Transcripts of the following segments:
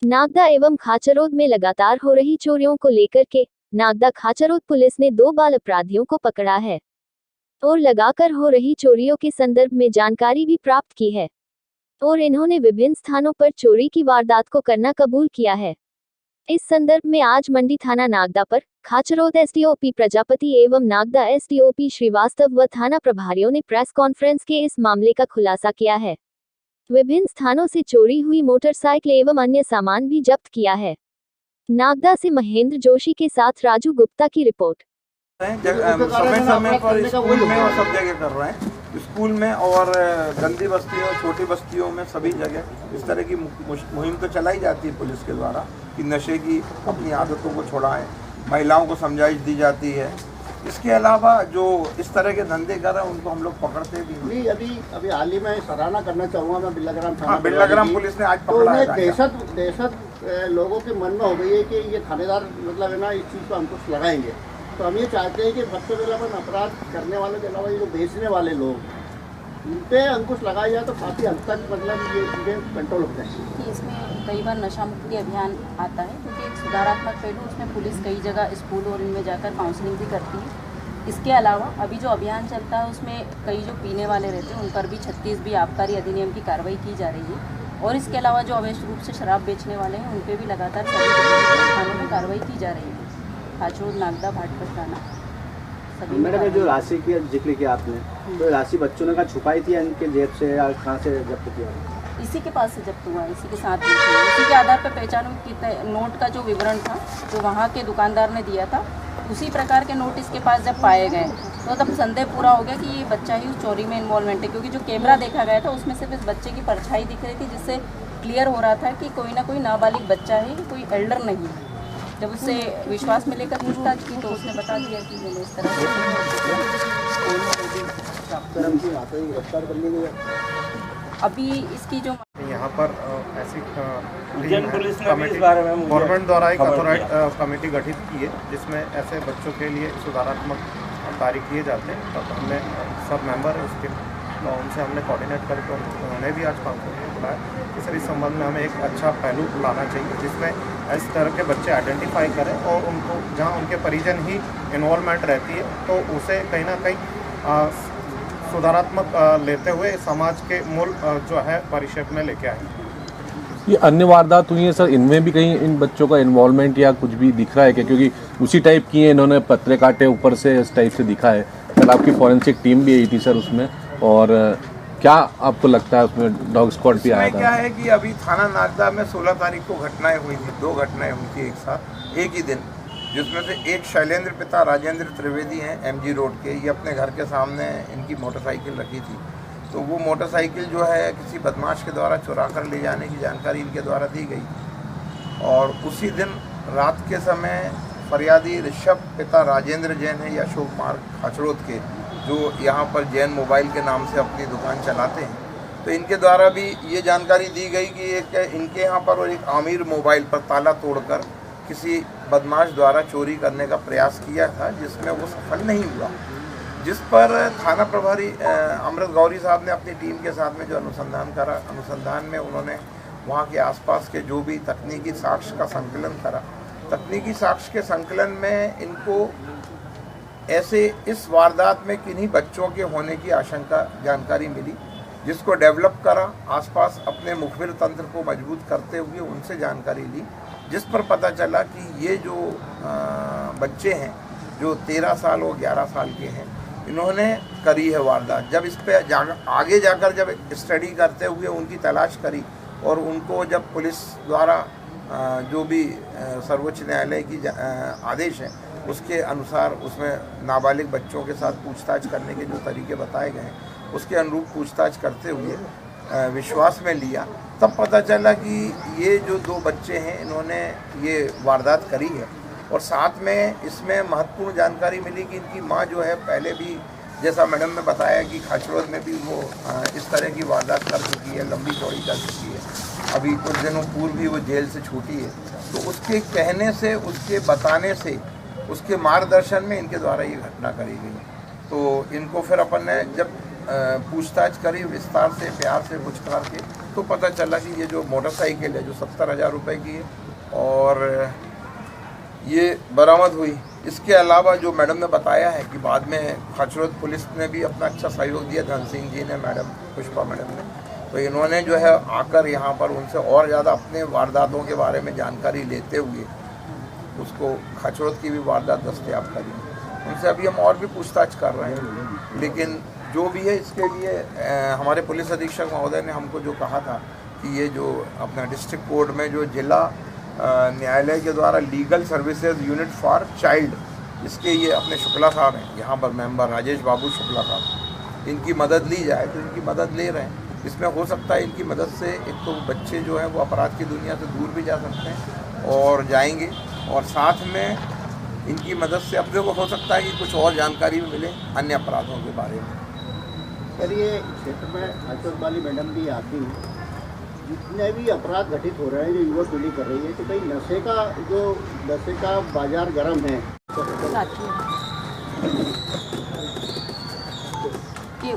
नागदा एवं खाचरोद में लगातार हो रही चोरियों को लेकर के नागदा खाचरोद पुलिस ने 2 बाल अपराधियों को पकड़ा है और लगाकर हो रही चोरियों के संदर्भ में जानकारी भी प्राप्त की है और इन्होंने विभिन्न स्थानों पर चोरी की वारदात को करना कबूल किया है। इस संदर्भ में आज मंडी थाना नागदा पर खाचरोद एसडीओपी प्रजापति एवं नागदा एसडीओपी श्रीवास्तव व थाना प्रभारियों ने प्रेस कॉन्फ्रेंस के इस मामले का खुलासा किया है। विभिन्न स्थानों से चोरी हुई मोटरसाइकिल एवं अन्य सामान भी जब्त किया है। नागदा से महेंद्र जोशी के साथ राजू गुप्ता की रिपोर्ट। समय समय पर स्कूल में और सब जगह कर रहे हैं, स्कूल में और गंदी बस्तियों छोटी बस्तियों में सभी जगह इस तरह की मुहिम तो चलाई जाती है पुलिस के द्वारा कि नशे की अपनी आदतों को छुड़ाएं, महिलाओं को समझाइश दी जाती है। इसके अलावा जो इस तरह के धंधे कर रहे हैं उनको हम लोग पकड़ते भी नहीं। अभी हाल ही में सराहना करना चाहूँगा मैं बिल्लाग्राम थाना। हाँ, बिल्लाग्राम पुलिस ने आज पकड़ा है। दहशत लोगों के मन में हो गई है कि ये थानेदार मतलब है ना इस चीज़ को अंकुश लगाएंगे। तो हम ये चाहते हैं कि सबसे पहले अपन अपराध करने वालों के अलावा ये जो बेचने वाले लोग इन पे अंकुश लगाया जाए तो काफ़ी हद तक मतलब ये चीज़ें कंट्रोल हो जाएंगी। इसमें कई बार नशा मुक्ति अभियान आता है क्योंकि एक सुधारात्मक पहलू उसमें पुलिस कई जगह स्कूल और इनमें जाकर काउंसलिंग भी करती है। इसके अलावा अभी जो अभियान चलता है उसमें कई जो पीने वाले रहते हैं उन पर भी 36B आबकारी अधिनियम की कार्रवाई की जा रही है और इसके अलावा जो अवैध रूप से शराब बेचने वाले हैं उन पर भी लगातार सभी थानों में कार्रवाई की जा रही है। खाचरोद, नागदा, भाटपत थाना सभी। मैंने जो राशि की जिक्र किया आपने, तो राशि बच्चों ने कहा छुपाई थी इनके जेब से या कहाँ से जब्त किया? इसी के पास से जब्त हुआ, इसी के साथ इसी के आधार पर पहचानूं कितने नोट का जो विवरण था जो वहाँ के दुकानदार ने दिया था उसी प्रकार के नोट इसके पास जब पाए गए तो तब संदेह पूरा हो गया कि ये बच्चा ही उस चोरी में इन्वॉल्वमेंट है, क्योंकि जो कैमरा देखा गया था उसमें सिर्फ इस बच्चे की परछाई दिख रही थी जिससे क्लियर हो रहा था कि कोई ना कोई नाबालिग बच्चा है, कोई एल्डर नहीं है। जब उससे विश्वास में लेकर पूछताछ की तो उसने बता दिया कि मैंने इस तरह से अभी इसकी जो यहाँ पर ऐसी गवर्नमेंट द्वारा एक अथॉरिटी कमेटी गठित की है जिसमें ऐसे बच्चों के लिए सुधारात्मक कार्य किए जाते हैं। तब हमने सब मेंबर है उसके तो उनसे हमने कोऑर्डिनेट करके उन्होंने भी आज कॉन्फ्रेंस में बुलाया कि सर इस संबंध में हमें एक अच्छा पहलू लाना चाहिए जिसमें इस तरह के बच्चे आइडेंटिफाई करें और उनको जहाँ उनके परिजन ही इन्वॉल्वमेंट रहती है तो उसे कहीं ना कहीं सुधारात्मक लेते हुए समाज के मूल जो है परिषद में लेके आए। ये अन्य वारदात हुई है सर, इनमें भी कहीं इन बच्चों का इन्वॉल्वमेंट या कुछ भी दिख रहा है क्या? क्योंकि उसी टाइप की है, इन्होंने पत्रे काटे ऊपर से इस टाइप से दिखा है। कल आपकी फॉरेंसिक टीम भी आई थी सर उसमें, और क्या आपको लगता है उसमें डॉग स्क्वाड भी आया था? क्या है कि अभी थाना नागदा में 16 तारीख को घटनाएं हुई थी, 2 घटनाएं हुई थी एक साथ एक ही दिन, जिसमें से एक शैलेंद्र पिता राजेंद्र त्रिवेदी हैं MG रोड के, ये अपने घर के सामने इनकी मोटरसाइकिल रखी थी तो वो मोटरसाइकिल जो है किसी बदमाश के द्वारा चुरा कर ले जाने की जानकारी इनके द्वारा दी गई और उसी दिन रात के समय फरियादी ऋषभ पिता राजेंद्र जैन है या अशोक मार्ग खाचरोद के, जो यहाँ पर जैन मोबाइल के नाम से अपनी दुकान चलाते हैं, तो इनके द्वारा भी ये जानकारी दी गई कि एक इनके यहाँ पर और एक आमिर मोबाइल पर ताला तोड़कर किसी बदमाश द्वारा चोरी करने का प्रयास किया था जिसमें वो सफल नहीं हुआ, जिस पर थाना प्रभारी अमृत गौरी साहब ने अपनी टीम के साथ में जो अनुसंधान करा, अनुसंधान में उन्होंने वहाँ के आसपास के जो भी तकनीकी साक्ष्य का संकलन करा। तकनीकी साक्ष्य के संकलन में इनको ऐसे इस वारदात में किन्हीं बच्चों के होने की आशंका जानकारी मिली, जिसको डेवलप करा, आसपास अपने मुखबिर तंत्र को मजबूत करते हुए उनसे जानकारी ली, जिस पर पता चला कि ये जो बच्चे हैं जो 13 साल और 11 साल के हैं, इन्होंने करी है वारदात। जब इस पर आगे जाकर जब स्टडी करते हुए उनकी तलाश करी और उनको जब पुलिस द्वारा जो भी सर्वोच्च न्यायालय की आदेश है उसके अनुसार उसमें नाबालिग बच्चों के साथ पूछताछ करने के जो तरीके बताए गए हैं उसके अनुरूप पूछताछ करते हुए विश्वास में लिया, तब पता चला कि ये जो 2 बच्चे हैं इन्होंने ये वारदात करी है और साथ में इसमें महत्वपूर्ण जानकारी मिली कि इनकी माँ जो है पहले भी, जैसा मैडम ने बताया कि खाचरोद में भी वो इस तरह की वारदात कर चुकी है, लंबी चौड़ी कर चुकी है, अभी कुछ दिनों पूर्व भी वो जेल से छूटी है, तो उसके कहने से, उसके बताने से, उसके मार्गदर्शन में इनके द्वारा ये घटना करी गई। तो इनको फिर अपन ने जब पूछताछ करी विस्तार से, प्यार से पुचकार के, तो पता चला कि ये जो मोटरसाइकिल है जो 70,000 रुपये की है और ये बरामद हुई। इसके अलावा जो मैडम ने बताया है कि बाद में खाचरोद पुलिस ने भी अपना अच्छा सहयोग दिया, धन सिंह जी ने, मैडम पुष्पा मैडम ने, तो इन्होंने जो है आकर यहाँ पर उनसे और ज़्यादा अपने वारदातों के बारे में जानकारी लेते हुए उसको खाचरोद की भी वारदात दस्तयाब करी। उनसे अभी हम और भी पूछताछ कर रहे हैं, लेकिन जो भी है इसके लिए हमारे पुलिस अधीक्षक महोदय ने हमको जो कहा था कि ये जो अपना डिस्ट्रिक्ट कोर्ट में जो जिला न्यायालय के द्वारा legal services unit for child, इसके ये अपने शुक्ला साहब हैं यहाँ पर मेंबर, राजेश बाबू शुक्ला साहब, इनकी मदद ली जाए तो इनकी मदद ले रहे हैं। इसमें हो सकता है इनकी मदद से एक तो बच्चे जो हैं वो अपराध की दुनिया से दूर भी जा सकते हैं और जाएंगे, और साथ में इनकी मदद से अपने को हो सकता है कि कुछ और जानकारी भी मिले अन्य अपराधों के बारे में। सर, ये क्षेत्र में खाचरोद वाली मैडम भी आती हैं, जितने भी अपराध घटित हो रहे हैं जो युवा पीढ़ी कर रही है, तो कहीं नशे का बाजार गर्म है। कि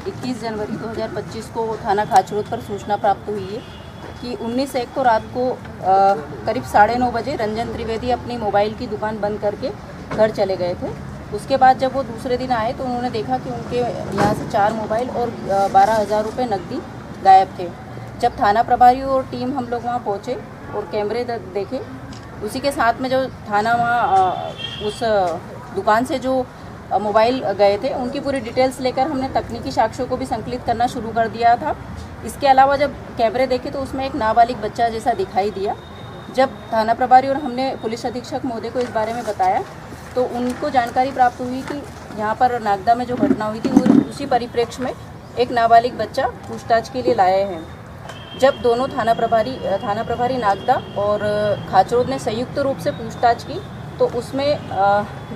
21 जनवरी 2025 को थाना खाचरोद पर सूचना प्राप्त हुई है कि 19/1 को रात को करीब 9:30 बजे रंजन त्रिवेदी अपनी मोबाइल की दुकान बंद करके घर चले गए थे। उसके बाद जब वो दूसरे दिन आए तो उन्होंने देखा कि उनके यहाँ से 4 मोबाइल और 12,000 रुपये नकदी गायब थे। जब थाना प्रभारी और टीम हम लोग वहाँ पहुँचे और कैमरे देखे, उसी के साथ में जो थाना वहाँ उस दुकान से जो मोबाइल गए थे उनकी पूरी डिटेल्स लेकर हमने तकनीकी साक्ष्यों को भी संकलित करना शुरू कर दिया था। इसके अलावा जब कैमरे देखे तो उसमें एक नाबालिग बच्चा जैसा दिखाई दिया। जब थाना प्रभारी और हमने पुलिस अधीक्षक महोदय को इस बारे में बताया तो उनको जानकारी प्राप्त हुई कि यहाँ पर नागदा में जो घटना हुई थी उसी परिप्रेक्ष्य में एक नाबालिग बच्चा पूछताछ के लिए लाए हैं। जब दोनों थाना प्रभारी नागदा और खाचरोद ने संयुक्त रूप से पूछताछ की तो उसमें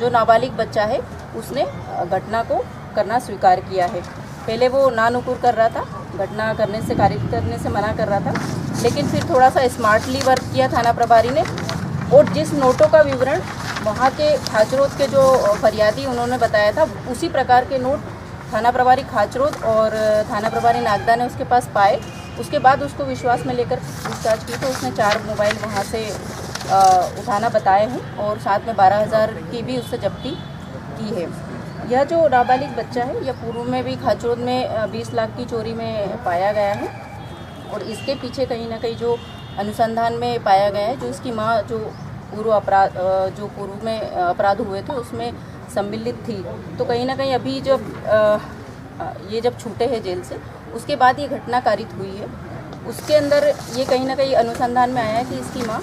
जो नाबालिग बच्चा है उसने घटना को करना स्वीकार किया है। पहले वो नानुकुर कर रहा था, घटना करने से, कार्य करने से मना कर रहा था, लेकिन फिर थोड़ा सा स्मार्टली वर्क किया थाना प्रभारी ने, और जिस नोटों का विवरण वहाँ के खाचरोद के जो फरियादी उन्होंने बताया था उसी प्रकार के नोट थाना प्रभारी खाचरोद और थाना प्रभारी नागदा ने उसके पास पाए। उसके बाद उसको विश्वास में लेकर पूछताछ की तो उसने 4 मोबाइल वहाँ से उठाना बताए हैं और साथ में 12,000 की भी उससे जब्ती की है। यह जो नाबालिग बच्चा है यह पूर्व में भी खाचरोद में 20 लाख की चोरी में पाया गया है और इसके पीछे कहीं ना कहीं जो अनुसंधान में पाया गया है, जो इसकी माँ जो पूर्व में अपराध हुए थे उसमें सम्मिलित थी, तो कहीं ना कहीं अभी जब ये जब छूटे हैं जेल से उसके बाद ये घटना कारित हुई है, उसके अंदर ये कहीं ना कहीं अनुसंधान में आया है कि इसकी माँ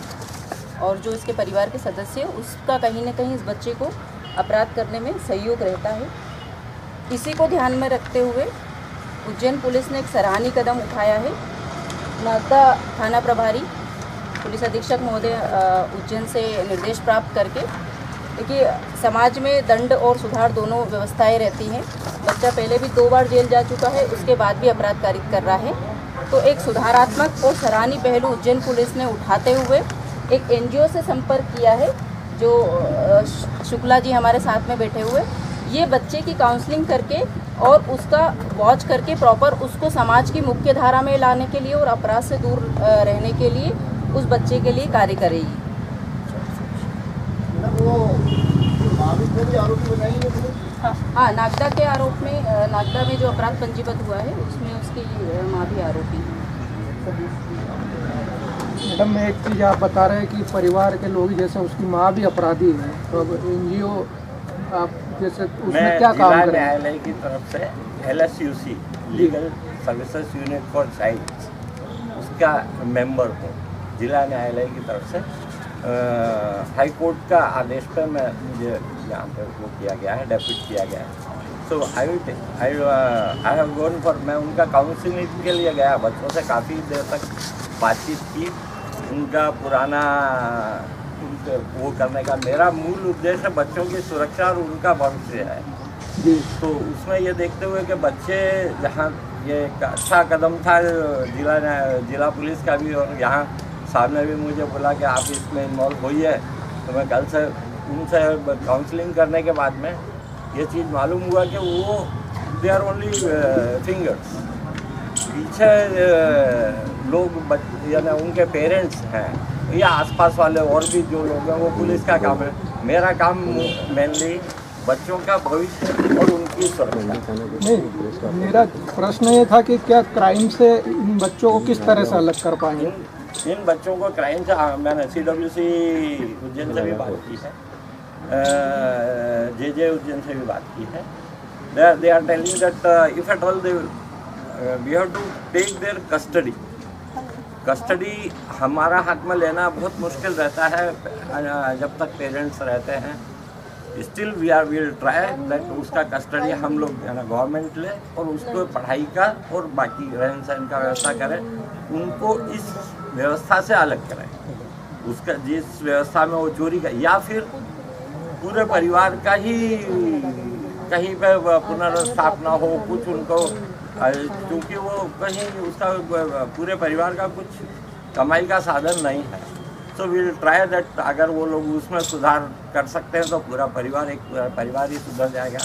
और जो इसके परिवार के सदस्य उसका कहीं ना कहीं इस बच्चे को अपराध करने में सहयोग रहता है। इसी को ध्यान में रखते हुए उज्जैन पुलिस ने एक सराहनीय कदम उठाया है। नागदा थाना प्रभारी पुलिस अधीक्षक महोदय उज्जैन से निर्देश प्राप्त करके, देखिए समाज में दंड और सुधार दोनों व्यवस्थाएं रहती हैं। बच्चा पहले भी 2 बार जेल जा चुका है, उसके बाद भी अपराध कारित कर रहा है, तो एक सुधारात्मक और सराहनीय पहलू उज्जैन पुलिस ने उठाते हुए एक NGO से संपर्क किया है, जो शुक्ला जी हमारे साथ में बैठे हुए, ये बच्चे की काउंसलिंग करके और उसका वॉच करके प्रॉपर उसको समाज की मुख्य धारा में लाने के लिए और अपराध से दूर रहने के लिए उस बच्चे के लिए कार्य करेगी। हाँ, नागदा के आरोप में, नागदा में जो अपराध पंजीबद्ध हुआ है उसमें उसकी माँ भी आरोपी है। मैडम, मैं एक चीज़ आप बता रहे हैं कि परिवार के लोग जैसे उसकी माँ भी अपराधी है, तो अब NGO आप जैसे उसमें क्या काम करें? न्यायालय की तरफ से LSUC legal services unit for child उसका मेंबर हूँ। जिला न्यायालय की तरफ से हाई कोर्ट का आदेश पर मुझे यहाँ पर वो किया गया है, डेप्यूट किया गया है। सो आई हैव गॉन फॉर, मैं उनका काउंसलिंग के लिए गया, बच्चों से काफ़ी देर तक बातचीत की, उनका पुराना वो करने का मेरा मूल उद्देश्य बच्चों की सुरक्षा और उनका भविष्य है। तो उसमें ये देखते हुए कि बच्चे जहाँ, ये एक अच्छा कदम था जिला पुलिस का भी, और यहाँ साहब ने भी मुझे बोला कि आप इसमें इन्वॉल्व होइए, तो मैं कल से उनसे काउंसलिंग करने के बाद में ये चीज़ मालूम हुआ कि वो दे आर ओनली फिंगर्स। पीछे लोग यानी उनके पेरेंट्स हैं या आसपास वाले और भी जो लोग हैं, वो पुलिस का काम है। मेरा काम मेनली बच्चों का भविष्य और उनकी सुरक्षा। नहीं, मेरा प्रश्न ये था कि क्या क्राइम से इन बच्चों को किस तरह से अलग कर पाएंगे? इन बच्चों को क्राइम से मैंने CWC उज्जैन से भी बात की है, JJ उज्जैन से भी बात की है। they are telling that if at all they we have to take their custody हमारा हाथ में लेना बहुत मुश्किल रहता है जब तक पेरेंट्स रहते हैं। स्टिल विल ट्राई दैट उसका कस्टडी हम लोग गवर्नमेंट ले और उसको पढ़ाई का और बाकी रहन सहन का व्यवस्था करें, उनको इस व्यवस्था से अलग करें। उसका जिस व्यवस्था में वो चोरी का या फिर पूरे परिवार का ही कहीं पे पुनर्स्थापना हो, कुछ उनको, क्योंकि वो कहीं उसका पूरे परिवार का कुछ कमाई का साधन नहीं है। सो विल ट्राई दैट अगर वो लोग उसमें सुधार कर सकते हैं तो पूरा परिवार, एक पूरा परिवार ही सुधर जाएगा।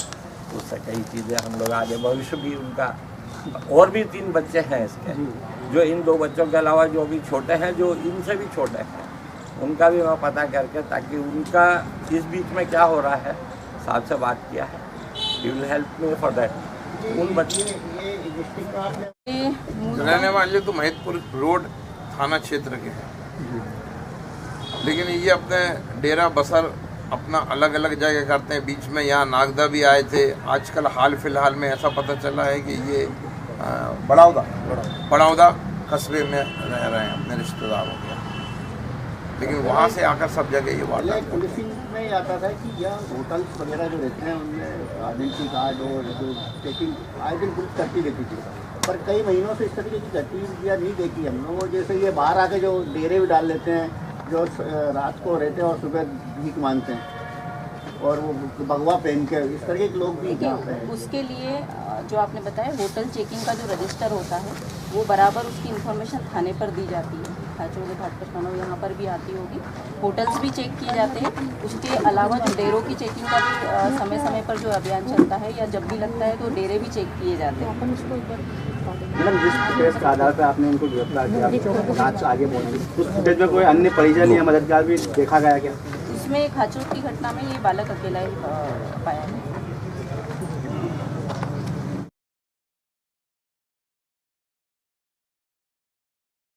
उससे कई चीज़ें हम लोग आगे भविष्य भी उनका। और भी 3 बच्चे हैं इसके, जो इन 2 बच्चों के अलावा जो भी छोटे हैं, जो इनसे भी छोटे हैं, उनका भी मैं पता करके, ताकि उनका इस बीच में क्या हो रहा है, साहब से बात किया है, he will help me for that. उन बच्चे रहने वाले तो महिदपुर रोड थाना क्षेत्र के हैं, लेकिन ये अपने डेरा बसर अपना अलग अलग जगह करते हैं। बीच में यहाँ नागदा भी आए थे। आजकल हाल फिलहाल में ऐसा पता चला है कि ये बड़ौदा कस्बे में रह रहे हैं अपने रिश्तेदारों के, लेकिन वहाँ से आकर सब जगह ये वाला पुलिसिंग में आता था कि यह होटल्स वगैरह जो रहते हैं उनमें आइडेंटिटी कार्ड और जो चेकिंग आए दिन पुलिस करती रहती थी, पर कई महीनों से इस तरीके की गतिविधियाँ नहीं देखी हम लोगों। जैसे ये बाहर आके जो डेरे भी डाल लेते हैं, जो रात को रहते हैं और सुबह भीख मांगते हैं, और वो भगवा पहन के, इस तरह के लोग भी यहाँ पे हैं। उसके लिए जो आपने बताया होटल चेकिंग का जो रजिस्टर होता है, वो बराबर उसकी इन्फॉर्मेशन थाने पर दी जाती है। खाचरोद घाट पर थाना यहाँ पर भी आती होगी। होटल्स भी चेक किए जाते हैं। उसके अलावा जो डेरों की चेकिंग का भी समय समय पर जो अभियान चलता है, या जब भी लगता है तो डेरे भी चेक किए जाते हैं। मैडम, जिस फुटेज के आधार पर आपने उनको गिरफ्तार किया, जांच आगे पहुंची, उस फुटेज में कोई अन्य परिजन या मददगार भी देखा गया क्या? उसमें खाचरोद की घटना में ये बालक अकेला ही पाया है।